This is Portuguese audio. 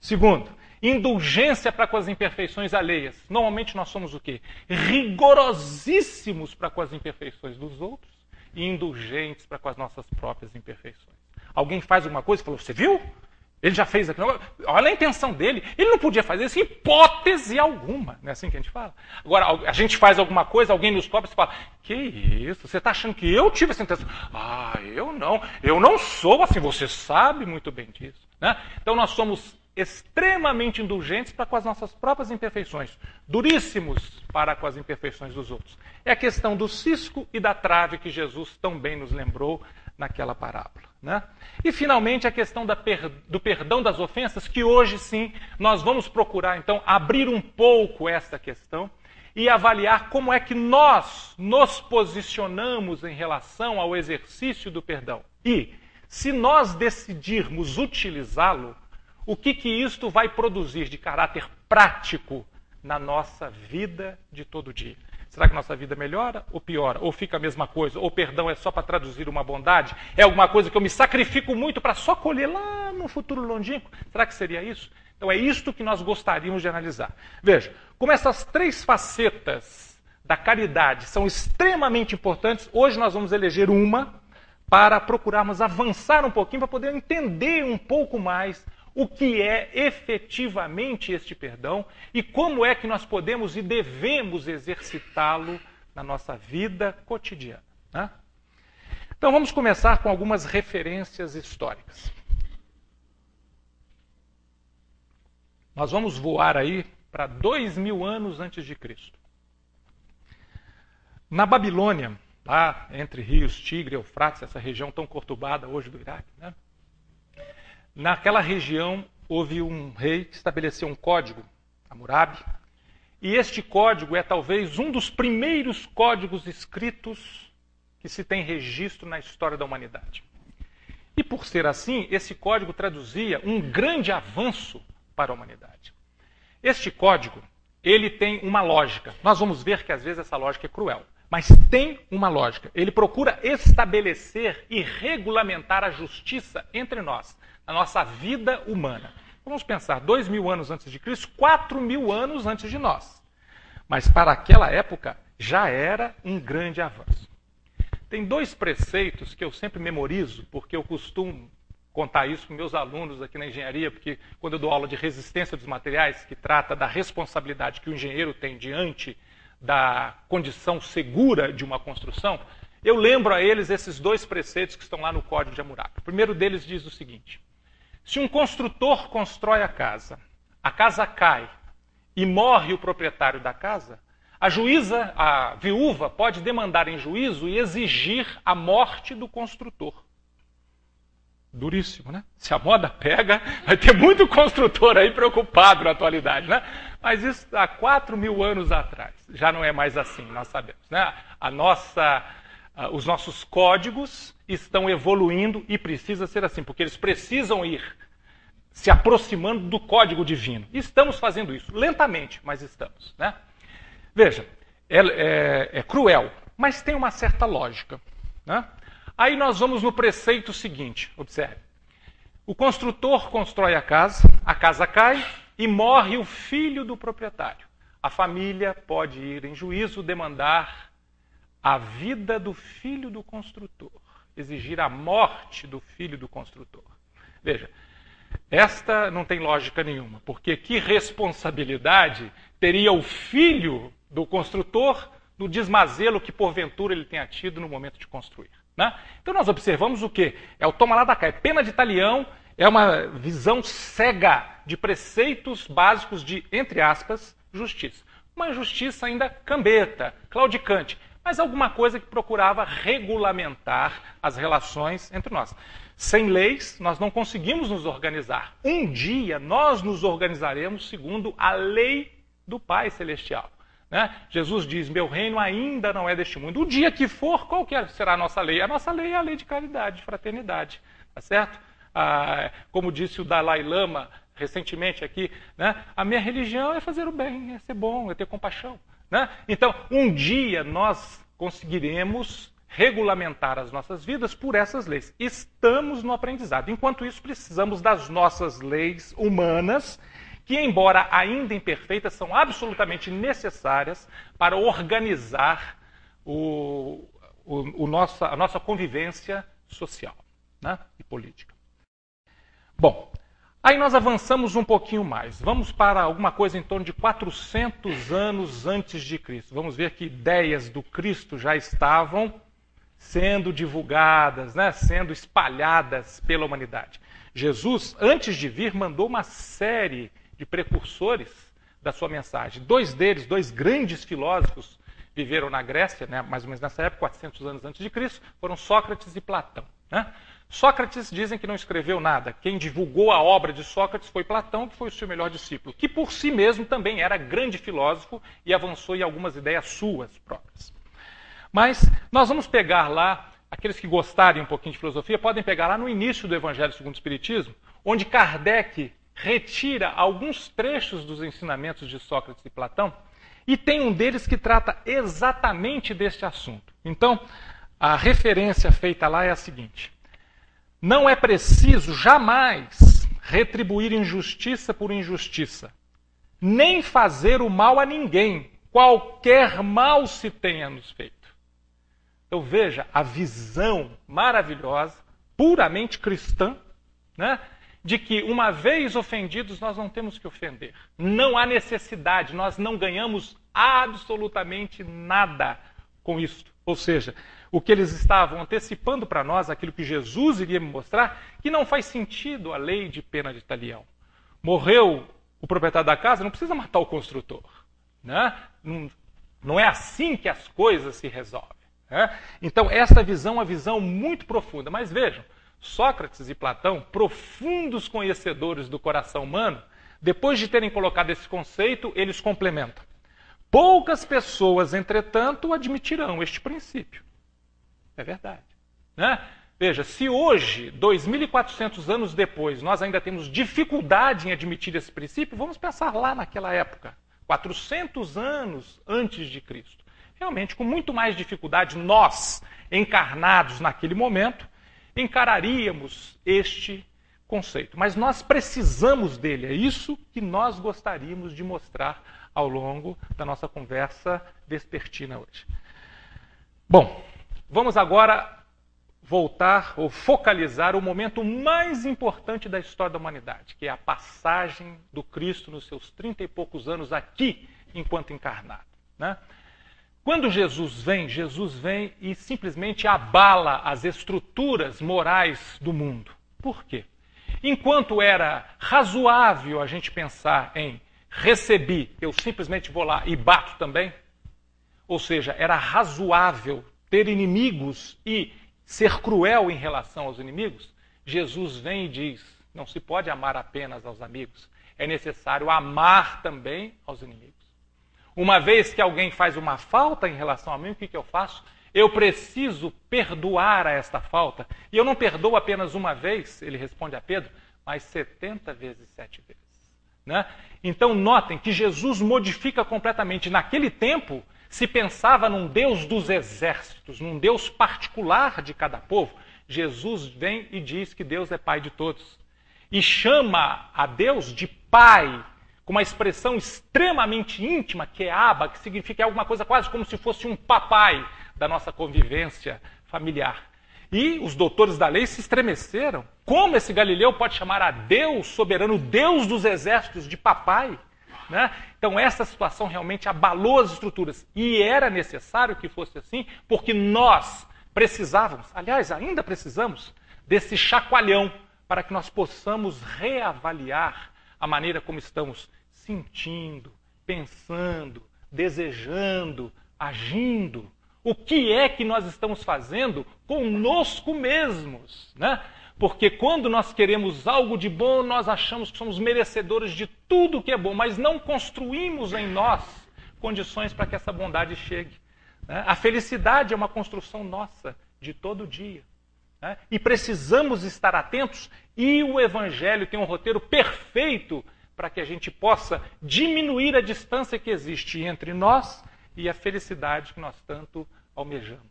Segundo, indulgência para com as imperfeições alheias. Normalmente nós somos o quê? Rigorosíssimos para com as imperfeições dos outros e indulgentes para com as nossas próprias imperfeições. Alguém faz alguma coisa e falou, você viu? Ele já fez aquilo. Olha a intenção dele. Ele não podia fazer isso em hipótese alguma. Não é assim que a gente fala? Agora, a gente faz alguma coisa, alguém nos cobra e fala, que isso? Você está achando que eu tive essa intenção? Ah, eu não. Eu não sou assim. Você sabe muito bem disso. Né? Então nós somos extremamente indulgentes para com as nossas próprias imperfeições, duríssimos para com as imperfeições dos outros. É a questão do cisco e da trave que Jesus tão bem nos lembrou naquela parábola. Né? E, finalmente, a questão do perdão das ofensas, que hoje, sim, nós vamos procurar, então, abrir um pouco esta questão e avaliar como é que nós nos posicionamos em relação ao exercício do perdão. E, se nós decidirmos utilizá-lo, o que isto vai produzir de caráter prático na nossa vida de todo dia? Será que nossa vida melhora ou piora? Ou fica a mesma coisa? Ou perdão é só para traduzir uma bondade? É alguma coisa que eu me sacrifico muito para só colher lá no futuro longínquo? Será que seria isso? Então é isto que nós gostaríamos de analisar. Veja, como essas três facetas da caridade são extremamente importantes, hoje nós vamos eleger uma para procurarmos avançar um pouquinho, para poder entender um pouco mais o que é efetivamente este perdão e como é que nós podemos e devemos exercitá-lo na nossa vida cotidiana. Né? Então vamos começar com algumas referências históricas. Nós vamos voar aí para 2000 anos antes de Cristo. Na Babilônia, lá entre rios Tigre e Eufrates, essa região tão conturbada hoje do Iraque, né? Naquela região, houve um rei que estabeleceu um código, Hammurabi, e este código é talvez um dos primeiros códigos escritos que se tem registro na história da humanidade. E por ser assim, esse código traduzia um grande avanço para a humanidade. Este código, ele tem uma lógica. Nós vamos ver que às vezes essa lógica é cruel, mas tem uma lógica. Ele procura estabelecer e regulamentar a justiça entre nós, na nossa vida humana. Vamos pensar, 2000 anos antes de Cristo, 4000 anos antes de nós. Mas para aquela época já era um grande avanço. Tem dois preceitos que eu sempre memorizo, porque eu costumo contar isso para meus alunos aqui na engenharia, porque quando eu dou aula de resistência dos materiais, que trata da responsabilidade que o engenheiro tem diante da condição segura de uma construção, eu lembro a eles esses dois preceitos que estão lá no Código de Hammurabi. O primeiro deles diz o seguinte: se um construtor constrói a casa cai e morre o proprietário da casa, a viúva pode demandar em juízo e exigir a morte do construtor. Duríssimo, né? Se a moda pega, vai ter muito construtor aí preocupado na atualidade, né? Mas isso há 4000 anos atrás. Já não é mais assim, nós sabemos, né? Os nossos códigos estão evoluindo e precisa ser assim, porque eles precisam ir se aproximando do código divino. E estamos fazendo isso, lentamente, mas estamos. Né? Veja, é cruel, mas tem uma certa lógica. Né? Aí nós vamos no preceito seguinte, observe. O construtor constrói a casa cai e morre o filho do proprietário. A família pode ir em juízo demandar a vida do filho do construtor, exigir a morte do filho do construtor. Veja, esta não tem lógica nenhuma, porque que responsabilidade teria o filho do construtor no desmazelo que porventura ele tenha tido no momento de construir? Né? Então nós observamos o quê? É o toma lá da cá, é pena de talião, é uma visão cega de preceitos básicos de, entre aspas, justiça. Uma justiça ainda cambeta, claudicante, mas alguma coisa que procurava regulamentar as relações entre nós. Sem leis, nós não conseguimos nos organizar. Um dia nós nos organizaremos segundo a lei do Pai Celestial. Né? Jesus diz, meu reino ainda não é deste mundo. O dia que for, qual que será a nossa lei? A nossa lei é a lei de caridade, de fraternidade. Tá certo? Como disse o Dalai Lama recentemente aqui, né? A minha religião é fazer o bem, é ser bom, é ter compaixão. Né? Então, um dia nós conseguiremos regulamentar as nossas vidas por essas leis. Estamos no aprendizado. Enquanto isso, precisamos das nossas leis humanas, que, embora ainda imperfeitas, são absolutamente necessárias para organizar a nossa convivência social, né, e política. Bom, aí nós avançamos um pouquinho mais. Vamos para alguma coisa em torno de 400 anos antes de Cristo. Vamos ver que ideias do Cristo já estavam sendo divulgadas, né, sendo espalhadas pela humanidade. Jesus, antes de vir, mandou uma série de precursores da sua mensagem. Dois deles, dois grandes filósofos, viveram na Grécia, né, mais ou menos nessa época, 400 anos antes de Cristo, foram Sócrates e Platão, né? Sócrates dizem que não escreveu nada. Quem divulgou a obra de Sócrates foi Platão, que foi o seu melhor discípulo, que por si mesmo também era grande filósofo e avançou em algumas ideias suas próprias. Mas nós vamos pegar lá, aqueles que gostarem um pouquinho de filosofia, podem pegar lá no início do Evangelho segundo o Espiritismo, onde Kardec retira alguns trechos dos ensinamentos de Sócrates e Platão, e tem um deles que trata exatamente deste assunto. Então, a referência feita lá é a seguinte: não é preciso jamais retribuir injustiça por injustiça, nem fazer o mal a ninguém, qualquer mal se tenha nos feito. Então veja a visão maravilhosa, puramente cristã, né, de que uma vez ofendidos nós não temos que ofender. Não há necessidade, nós não ganhamos absolutamente nada com isso. Ou seja, o que eles estavam antecipando para nós, aquilo que Jesus iria me mostrar, que não faz sentido a lei de pena de talião. Morreu o proprietário da casa, não precisa matar o construtor, né? Não é assim que as coisas se resolvem, né? Então, esta visão é uma visão muito profunda. Mas vejam, Sócrates e Platão, profundos conhecedores do coração humano, depois de terem colocado esse conceito, eles complementam. Poucas pessoas, entretanto, admitirão este princípio. É verdade, né? Veja, se hoje, 2.400 anos depois, nós ainda temos dificuldade em admitir esse princípio, vamos pensar lá naquela época, 400 anos antes de Cristo. Realmente, com muito mais dificuldade, nós, encarnados naquele momento, encararíamos este conceito. Mas nós precisamos dele, é isso que nós gostaríamos de mostrar ao longo da nossa conversa vespertina hoje. Bom, vamos agora voltar ou focalizar o momento mais importante da história da humanidade, que é a passagem do Cristo nos seus 30 e poucos anos aqui, enquanto encarnado, né? Quando Jesus vem e simplesmente abala as estruturas morais do mundo. Por quê? Enquanto era razoável a gente pensar em recebi, eu simplesmente vou lá e bato também, ou seja, era razoável ter inimigos e ser cruel em relação aos inimigos, Jesus vem e diz, não se pode amar apenas aos amigos, é necessário amar também aos inimigos. Uma vez que alguém faz uma falta em relação a mim, o que eu faço? Eu preciso perdoar a esta falta. E eu não perdoo apenas uma vez, ele responde a Pedro, mas 70 vezes 7 vezes. Né? Então notem que Jesus modifica completamente. Naquele tempo, se pensava num Deus dos exércitos, num Deus particular de cada povo. Jesus vem e diz que Deus é Pai de todos. E chama a Deus de Pai, com uma expressão extremamente íntima, que é Abba, que significa alguma coisa quase como se fosse um papai da nossa convivência familiar. E os doutores da lei se estremeceram. Como esse Galileu pode chamar a Deus soberano, Deus dos exércitos, de papai? Né? Então essa situação realmente abalou as estruturas. E era necessário que fosse assim, porque nós precisávamos, aliás, ainda precisamos, desse chacoalhão para que nós possamos reavaliar a maneira como estamos sentindo, pensando, desejando, agindo. O que é que nós estamos fazendo conosco mesmos, né? Porque quando nós queremos algo de bom, nós achamos que somos merecedores de tudo que é bom, mas não construímos em nós condições para que essa bondade chegue, né? A felicidade é uma construção nossa, de todo dia, né? E precisamos estar atentos, e o Evangelho tem um roteiro perfeito para que a gente possa diminuir a distância que existe entre nós e a felicidade que nós tanto almejamos.